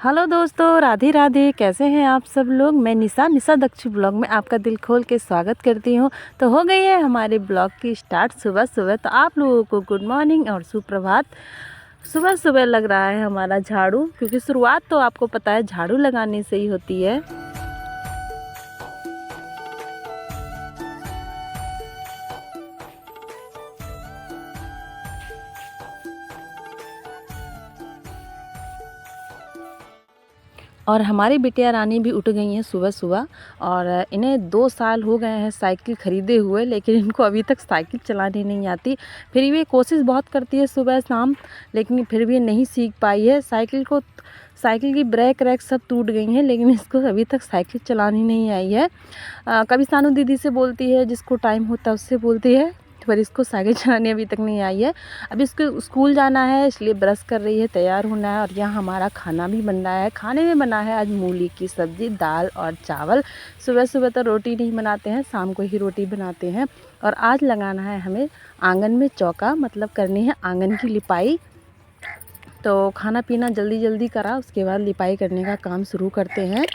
Hello दोस्तों, राधे राधे। कैसे हैं आप सब लोग। मैं निशा दक्षु ब्लॉग में आपका दिल खोल के स्वागत करती हूं। तो हो गई है हमारे ब्लॉग की स्टार्ट सुबह सुबह। तो आप लोगों को गुड मॉर्निंग और सुप्रभात। सुबह सुबह लग रहा है हमारा झाड़ू, क्योंकि शुरुआत तो आपको पता है झाड़ू लगाने से ही होती है। और हमारी बिटिया रानी भी उठ गई हैं सुबह सुबह। और इन्हें 2 साल हो गए हैं साइकिल ख़रीदे हुए, लेकिन इनको अभी तक साइकिल चलानी नहीं आती। फिर भी कोशिश बहुत करती है सुबह शाम, लेकिन फिर भी नहीं सीख पाई है। साइकिल की ब्रेक रैक सब टूट गई हैं, लेकिन इसको अभी तक साइकिल चलानी नहीं आई है। कभी सानू दीदी से बोलती है, जिसको टाइम होता है उससे बोलती है, पर इसको साइकिल चलानी अभी तक नहीं आई है। अभी इसको स्कूल जाना है, इसलिए ब्रश कर रही है, तैयार होना है। और यहाँ हमारा खाना भी बन रहा है। खाने में बना है आज मूली की सब्ज़ी, दाल और चावल। सुबह सुबह तो रोटी नहीं बनाते हैं, शाम को ही रोटी बनाते हैं। और आज लगाना है हमें आंगन में चौका, मतलब करनी है आंगन की लिपाई। तो खाना पीना जल्दी जल्दी करा, उसके बाद लिपाई करने का काम शुरू करते हैं।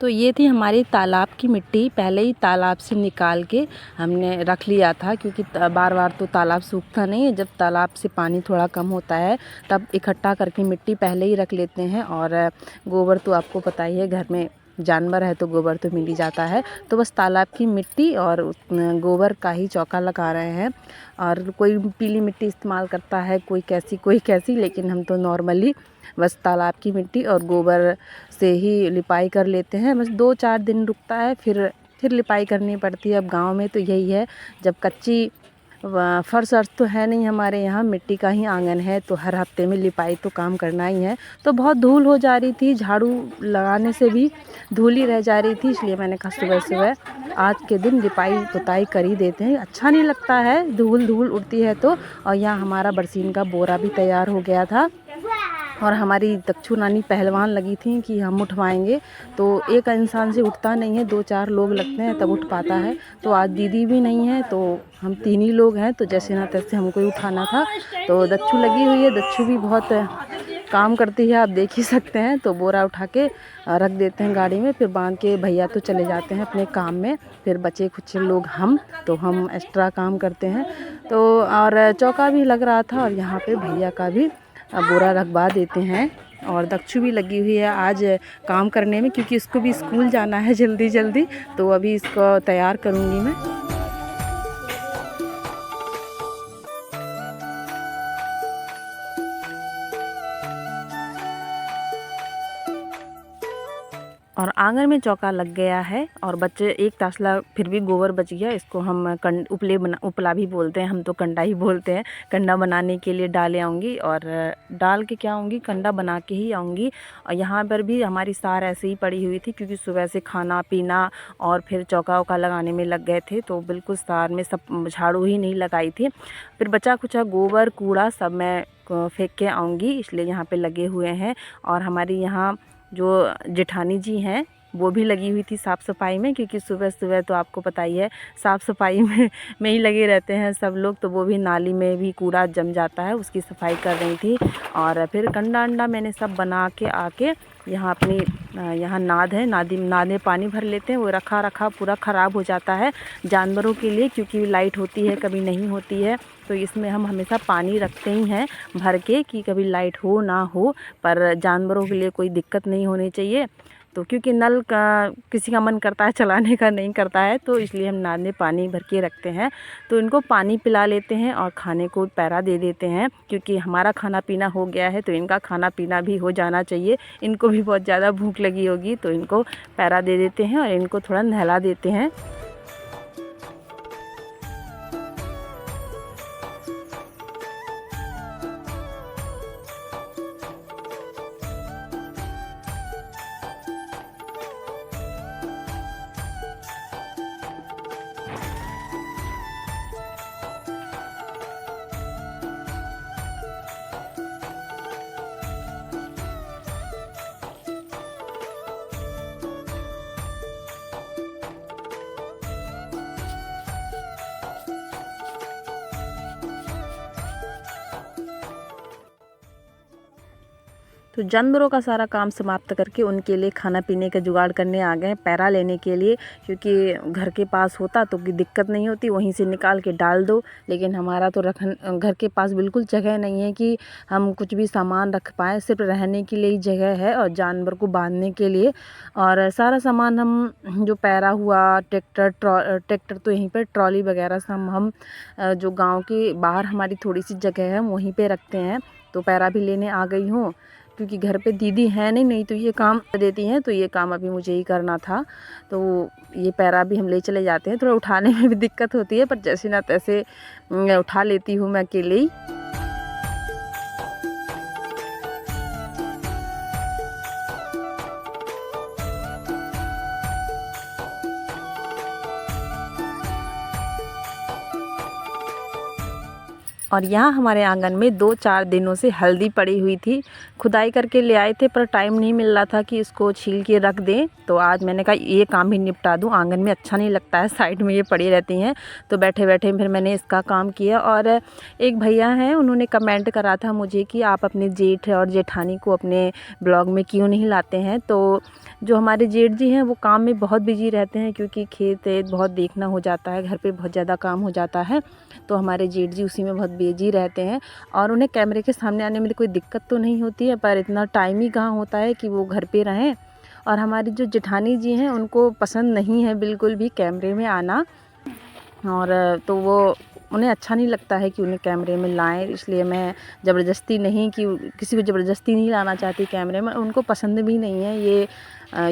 तो ये थी हमारी तालाब की मिट्टी। पहले ही तालाब से निकाल के हमने रख लिया था, क्योंकि बार बार तो तालाब सूखता नहीं है। जब तालाब से पानी थोड़ा कम होता है तब इकट्ठा करके मिट्टी पहले ही रख लेते हैं। और गोबर तो आपको पता ही है, घर में जानवर है तो गोबर तो मिल ही जाता है। तो बस तालाब की मिट्टी और गोबर का ही चौका लगा रहे हैं। और कोई पीली मिट्टी इस्तेमाल करता है, कोई कैसी, लेकिन हम तो नॉर्मली बस तालाब की मिट्टी और गोबर से ही लिपाई कर लेते हैं। बस 2-4 दिन रुकता है, फिर लिपाई करनी पड़ती है। अब गांव में तो यही है, जब कच्ची फर्श अर्श तो है नहीं हमारे यहाँ, मिट्टी का ही आंगन है, तो हर हफ्ते में लिपाई तो काम करना ही है। तो बहुत धूल हो जा रही थी, झाड़ू लगाने से भी धूल ही रह जा रही थी, इसलिए मैंने कहा सुबह सुबह आज के दिन लिपाई पुताई कर ही देते हैं। अच्छा नहीं लगता है, धूल उड़ती है तो। और यहाँ हमारा बरसीन का बोरा भी तैयार हो गया था। और हमारी दक्षु नानी पहलवान लगी थी कि हम उठवाएंगे। तो एक इंसान से उठता नहीं है, 2-4 लोग लगते हैं तब उठ पाता है। तो आज दीदी भी नहीं है, तो हम 3 ही लोग हैं, तो जैसे ना तैसे हमको ही उठाना था। तो दक्षु लगी हुई है, दक्षु भी बहुत काम करती है, आप देख ही सकते हैं। तो बोरा उठा के रख देते हैं गाड़ी में, फिर बांध के भैया तो चले जाते हैं अपने काम में। फिर बचे कुछ लोग हम एक्स्ट्रा काम करते हैं। तो और चौका भी लग रहा था, और यहाँ पे भैया का भी बोरा रखवा देते हैं। और दक्षु भी लगी हुई है आज काम करने में, क्योंकि इसको भी स्कूल जाना है जल्दी जल्दी। तो अभी इसको तैयार करूँगी मैं। और आंगन में चौका लग गया है, और बच्चे एक तासला फिर भी गोबर बच गया। इसको हम उपला भी बोलते हैं, हम तो कंडा ही बोलते हैं। कंडा बनाने के लिए डाले आऊँगी, और डाल के क्या आऊँगी, कंडा बना के ही आऊँगी। और यहाँ पर भी हमारी सार ऐसे ही पड़ी हुई थी, क्योंकि सुबह से खाना पीना और फिर चौका वौका लगाने में लग गए थे, तो बिल्कुल सार में सब झाड़ू ही नहीं लगाई थी। फिर बचा कुचा गोबर कूड़ा सब मैं फेंक के आऊँगी, इसलिए यहाँ पर लगे हुए हैं। और हमारी यहाँ जो जेठानी जी हैं वो भी लगी हुई थी साफ़ सफाई में, क्योंकि सुबह सुबह तो आपको पता ही है साफ़ सफाई में ही लगे रहते हैं सब लोग। तो वो भी नाली में भी कूड़ा जम जाता है, उसकी सफाई कर रही थी। और फिर कंडा अंडा मैंने सब बना के आके यहाँ अपनी यहाँ नाद है, नाद में पानी भर लेते हैं। वो रखा पूरा ख़राब हो जाता है जानवरों के लिए, क्योंकि लाइट होती है कभी नहीं होती है। तो इसमें हम हमेशा पानी रखते ही हैं भर के, कि कभी लाइट हो ना हो, पर जानवरों के लिए कोई दिक्कत नहीं होनी चाहिए। तो क्योंकि नल का किसी का मन करता है चलाने का, नहीं करता है, तो इसलिए हम नाद में पानी भर के रखते हैं। तो इनको पानी पिला लेते हैं और खाने को पैरा दे देते हैं, क्योंकि हमारा खाना पीना हो गया है तो इनका खाना पीना भी हो जाना चाहिए। इनको भी बहुत ज़्यादा भूख लगी होगी, तो इनको पैरा दे देते हैं और इनको थोड़ा नहला देते हैं। तो जानवरों का सारा काम समाप्त करके उनके लिए खाना पीने का जुगाड़ करने आ गए पैरा लेने के लिए, क्योंकि घर के पास होता तो कोई दिक्कत नहीं होती, वहीं से निकाल के डाल दो। लेकिन हमारा तो घर के पास बिल्कुल जगह नहीं है कि हम कुछ भी सामान रख पाएँ, सिर्फ रहने के लिए ही जगह है और जानवर को बांधने के लिए। और सारा सामान हम जो पैरा हुआ, ट्रैक्टर तो यहीं पर ट्रॉली वगैरह से हम जो गाँव के बाहर हमारी थोड़ी सी जगह है वहीं पर रखते हैं। तो पैरा भी लेने आ गई हूँ, क्योंकि घर पे दीदी है नहीं तो ये काम देती हैं, तो ये काम अभी मुझे ही करना था। तो ये पैरा भी हम ले चले जाते हैं, थोड़ा उठाने में भी दिक्कत होती है, पर जैसे ना तैसे उठा लेती हूँ मैं अकेले ही। और यहाँ हमारे आंगन में 2-4 दिनों से हल्दी पड़ी हुई थी, खुदाई करके ले आए थे, पर टाइम नहीं मिल रहा था कि इसको छील के रख दें। तो आज मैंने कहा ये काम भी निपटा दूँ, आंगन में अच्छा नहीं लगता है साइड में ये पड़ी रहती हैं। तो बैठे बैठे फिर मैंने इसका काम किया। और एक भैया हैं, उन्होंने कमेंट करा था मुझे कि आप अपने जेठ और जेठानी को अपने ब्लॉग में क्यों नहीं लाते हैं। तो जो हमारे जेठ जी हैं वो काम में बहुत बिजी रहते हैं, क्योंकि खेत बहुत देखना हो जाता है, घर पे बहुत ज़्यादा काम हो जाता है। तो हमारे जेठ जी उसी में बहुत बिजी रहते हैं और उन्हें कैमरे के सामने आने में कोई दिक्कत तो नहीं होती है, पर इतना टाइम ही कहाँ होता है कि वो घर पे रहें। और हमारी जो जेठानी जी हैं उनको पसंद नहीं है बिल्कुल भी कैमरे में आना, और तो वो उन्हें अच्छा नहीं लगता है कि उन्हें कैमरे में लाएं। इसलिए मैं ज़बरदस्ती नहीं, कि किसी को ज़बरदस्ती नहीं लाना चाहती कैमरे में, उनको पसंद भी नहीं है ये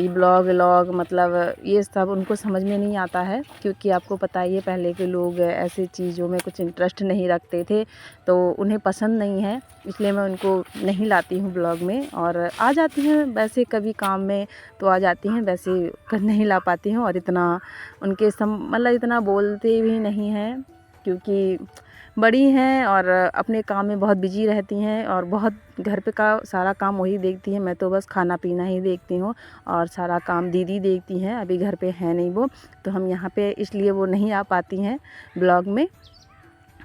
ब्लॉग व्लॉग, मतलब ये सब उनको समझ में नहीं आता है। क्योंकि आपको पता ही है पहले के लोग ऐसी चीज़ों में कुछ इंटरेस्ट नहीं रखते थे, तो उन्हें पसंद नहीं है, इसलिए मैं उनको नहीं लाती हूँ ब्लॉग में। और आ जाती हैं वैसे कभी काम में तो आ जाती हैं, वैसे नहीं ला पाती हूँ। और इतना उनके मतलब इतना बोलते भी नहीं हैं, क्योंकि बड़ी हैं और अपने काम में बहुत बिजी रहती हैं, और बहुत घर पे का सारा काम वही देखती हैं, मैं तो बस खाना पीना ही देखती हूँ। और सारा काम दीदी देखती हैं, अभी घर पे है नहीं वो, तो हम यहाँ पे इसलिए वो नहीं आ पाती हैं ब्लॉग में।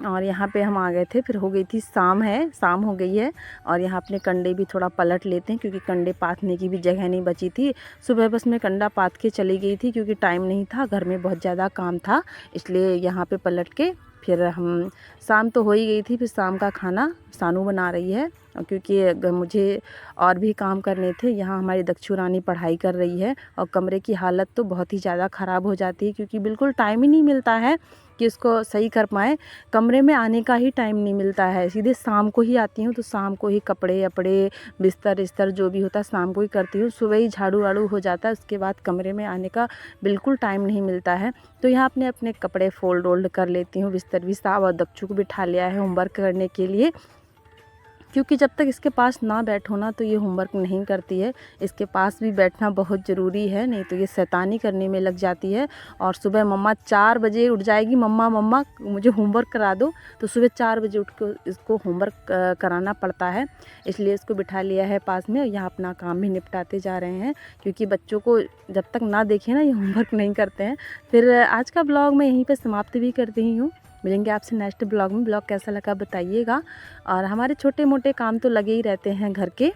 और यहाँ पे हम आ गए थे, फिर हो गई थी शाम हो गई है। और यहाँ अपने कंडे भी थोड़ा पलट लेते हैं, क्योंकि कंडे पाथने की भी जगह नहीं बची थी। सुबह बस मैं कंडा पाथ के चली गई थी, क्योंकि टाइम नहीं था, घर में बहुत ज़्यादा काम था, इसलिए यहाँ पे पलट के फिर हम शाम तो हो ही गई थी। फिर शाम का खाना सानू बना रही है, क्योंकि मुझे और भी काम करने थे। यहाँ हमारी दक्षु रानी पढ़ाई कर रही है, और कमरे की हालत तो बहुत ही ज़्यादा ख़राब हो जाती है, क्योंकि बिल्कुल टाइम ही नहीं मिलता है कि उसको सही कर पाएँ। कमरे में आने का ही टाइम नहीं मिलता है, सीधे शाम को ही आती हूँ, तो शाम को ही कपड़े वपड़े बिस्तर जो भी होता है शाम को ही करती हूँ। सुबह ही झाड़ू वाड़ू हो जाता है, उसके बाद कमरे में आने का बिल्कुल टाइम नहीं मिलता है। तो यहाँ अपने कपड़े फोल्ड वोल्ड कर लेती हूँ, बिस्तर भी साफ, और दक्षु को बिठा लिया है होमवर्क करने के लिए, क्योंकि जब तक इसके पास ना बैठो ना तो ये होमवर्क नहीं करती है। इसके पास भी बैठना बहुत ज़रूरी है, नहीं तो ये शैतानी करने में लग जाती है। और सुबह मम्मा 4 बजे उठ जाएगी, मम्मा मुझे होमवर्क करा दो, तो सुबह 4 बजे उठ के इसको होमवर्क कराना पड़ता है। इसलिए इसको बिठा लिया है पास में, और यहाँ अपना काम भी निपटाते जा रहे हैं, क्योंकि बच्चों को जब तक ना देखें ना ये होमवर्क नहीं करते हैं। फिर आज का ब्लॉग मैं यहीं पर समाप्त भी कर रही हूँ। मिलेंगे आपसे नेक्स्ट ब्लॉग में। ब्लॉग कैसा लगा बताइएगा, और हमारे छोटे मोटे काम तो लगे ही रहते हैं घर के।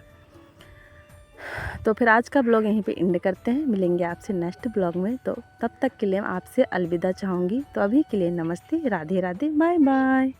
तो फिर आज का ब्लॉग यहीं पे एंड करते हैं, मिलेंगे आपसे नेक्स्ट ब्लॉग में। तो तब तक के लिए आपसे अलविदा चाहूँगी। तो अभी के लिए नमस्ते, राधे राधे, बाय बाय।